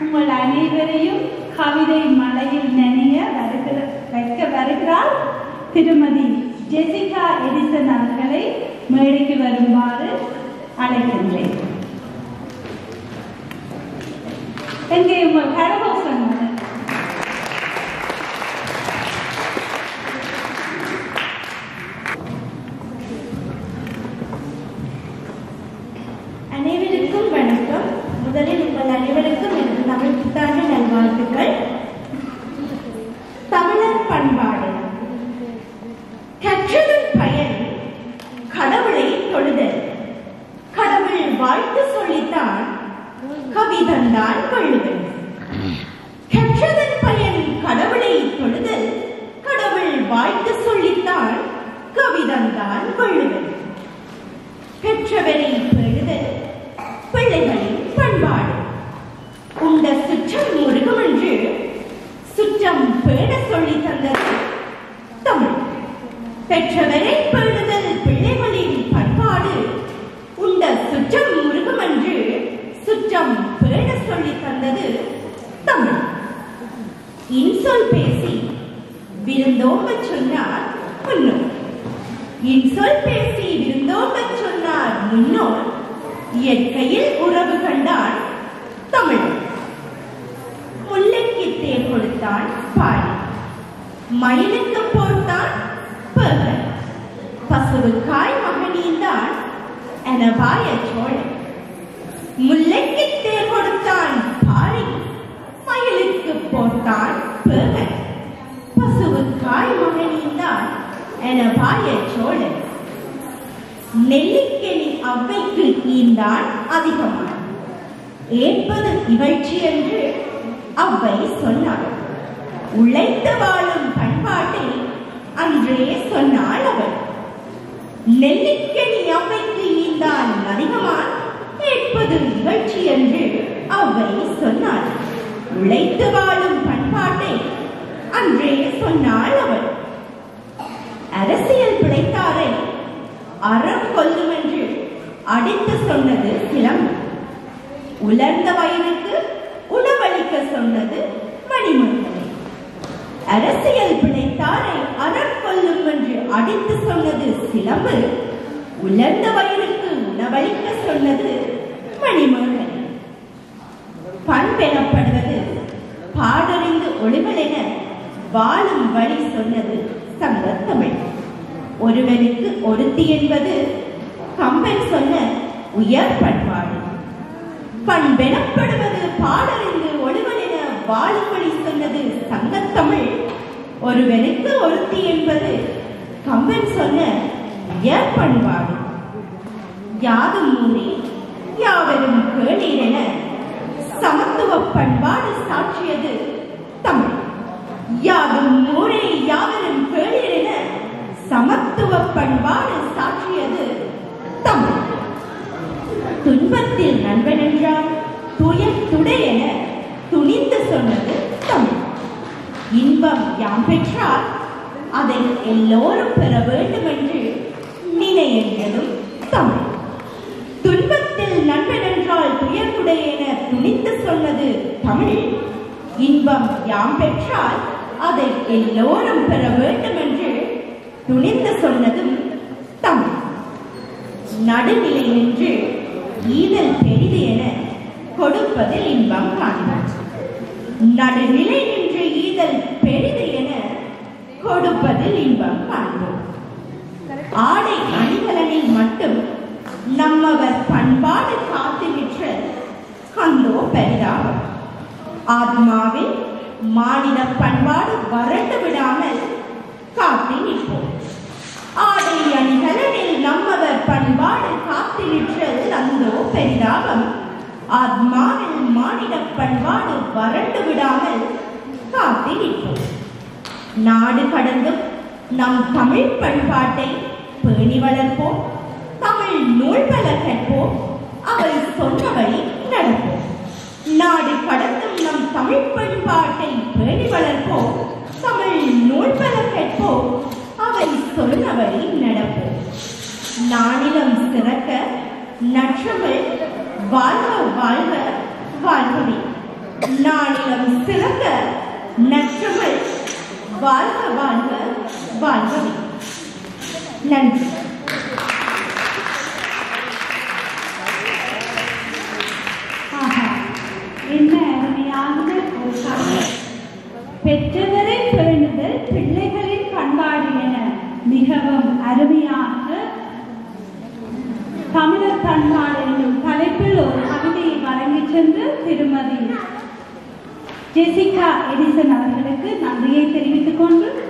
உங்கள் அனைவரையும் கவிதை மலையில் நனைய வைக்க வருகிறார் திருமதி ஜெசிகா எடிசன் அவர்களை மேடைக்கு வருமாறு அழைக்கின்றேன். எங்கே உங்கள் கரகோசன் அனைவருக்கும் வணக்கம். முதலில் உங்கள் அனைவருக்கும் எனது தமிழ் புத்தாண்டு நல்வாழ்த்துக்கள். தமிழர் பண்பாடு கற்றதன் பயன் கடவுளை தொழுதல். கடவுள் வாழ்த்து சொல்லித்தான் கவி தந்தான் வள்ளுவன். கற்றதன் பயன் கடவுளை தொழுதல். கடவுள் வாழ்த்து சொல்லித்தான் கவி தந்தான் வள்ளுவன். பெற்றவரை பேணுதல் பிள்ளைகளின் பண்பாடு. உண்ட சுற்றம் முருகும் என்று சுற்றம் பேண சொல்லி தந்தது தமிழ். பெற்றவரை பேணுதல் பிள்ளைகளின் பண்பாடு. உண்ட சுற்றம் முருகும் என்று சுற்றம் பேண சொல்லி தந்தது தமிழ். இன்சொல் பேசி விருந்தோம்ப சொன்னார் முன்னோர். இன்சொல் பேசி விருந்தோம்ப சொன்னார் முன்னோர். இயற்கையில் உறவு கண்டான் தமிழ். முல்லைக்கு தேர் கொடுத்தான் பாடி. மயிலுக்கு போட்டான் பேகன். பசுவுக்காய் மகனீந்தான் எனவாய சோழன். முல்லைக்கு தேர் கொடுத்தான் பாடி. மயிலுக்கு போட்டான் பேகன். பசுவுக்காய் மகனீந்தான் எனவாய சோழன். நெல்லிக்கனி அவ்வைக்கு ஈந்தான் அதிகமான. ஏற்பது இகழ்ச்சி என்று அவ்வை சொன்னாள். உழைத்து வாழும் பண்பாட்டை அன்றே சொன்னாள் அவள். நெல்லிக்கனி அவ்வைக்கு ஈந்தான் அதிகமான். ஏற்பது இகழ்ச்சி என்று அவ்வை சொன்னாள். உழைத்து வாழும் பண்பாட்டை அன்றே சொன்னாள் அவள். அரசியல் பிழைத்தாரை அறம் கொல்லும் என்று அடித்து சொன்னது சிலம்பு. உலர்ந்த வயிறுக்கு உணவளிக்க சொன்னது மணிமண்டலை. அரசியல் பிழைத்தாரை அறம் கொல்லும் என்று அடித்து சொன்னது சிலம்பு. உலர்ந்த வயிறுக்கு உணவளிக்க சொன்னது மணிமண்டலை. பண்பெறப்படுவது பாடறிந்து ஒளிகள் என வாழும் வழி சொன்னது சங்கத்தமிழ். ஒருவனுக்கு ஒருத்தி என்பது கம்பன் சொன்ன உயர் பண்பாடு. பண்பெறப்படுவது பாடறிந்து ஒளிகள் என வாழும் வழி சொன்னது சங்கத்தமிழ். ஒருவனுக்கு ஒருத்தி என்பது கம்பன் சொன்ன உயர் பண்பாடு. யாதும் ஊரே யாவரும் கேளீர் என சமத்துவ பண்பாடு சாட்சியது தமிழ். யாதும் ஊரே யாவரும் கேளீர் என சமத்துவ பண்பாடு சாட்சியது தமிழ். துன்பத்தில் நண்பன் என்றால் துயர் துடை என துணிந்து சொன்னது தமிழ். இன்பம் யாம் பெற்றால் அதை எல்லோரும் பெற வேண்டும் என்று நினை என்றதும் தமிழ். துன்பத்தில் நண்பன் என்றால் துயர் துடை என துணிந்து சொன்னது தமிழ். இன்பம் யாம் பெற்றால் அதை எல்லோரும் பெற வேண்டும் என்று துணிந்து சொன்னதும் தமிழ். நடுநிலை என்று ஈதல் பெரிது என கொடுப்பதில் இன்பம் காண்போம். நடுநிலை என்று ஈதல் பெரிது என கொடுப்பதில் இன்பம் காண்போம். ஆடை அணிகலனில் மட்டும் நம்மவர் பண்பாடு காத்து நிற்ற கந்தோ பெரிதாகும். ஆத்மாவில் மாநில பண்பாடு வறண்டு விடாமல் காத்து நிற்போம். ஆடை அணிகலனில் நம்மவர் பண்பாடு காத்து நிற்றது அந்தோ பெரிதாகும். ஆத்மாவில் மாநில பண்பாடு வறண்டு விடாமல் காத்து நிற்போம். நாடு கடந்தும் நம் தமிழ் பண்பாட்டை பேணி வளர்ப்போம். தமிழ் நூல்களை கற்போம். அவை சொன்னபடி நடப்போம். நாடு கடந்தும் நம் தமிழ் பண்பாட்டை பேணி வளர்ப்போம். தமிழ் நூல்களை கற்போம். அவை சொன்னபடி நடப்போம். நற்றமிழ் வாழ்க வாழ்க வாழ்கவே. நாளிலம் சிறக்க நற்றமிழ் வாழ்க வாழ்க வாழ்கவே. நன்றி. என்ன அருமையான ஒரு கதை. பெற்றவரை பேணுதல் பிள்ளைகளின் பண்பாடு என மிகவும் அருமையாக தமிழர் பண்பாடு என்னும் தலைப்பில் ஒரு கவிதையை வழங்கி சென்று திருமதி ஜெசிகா எடிசன் அவர்களுக்கு நன்றியை தெரிவித்துக் கொண்டு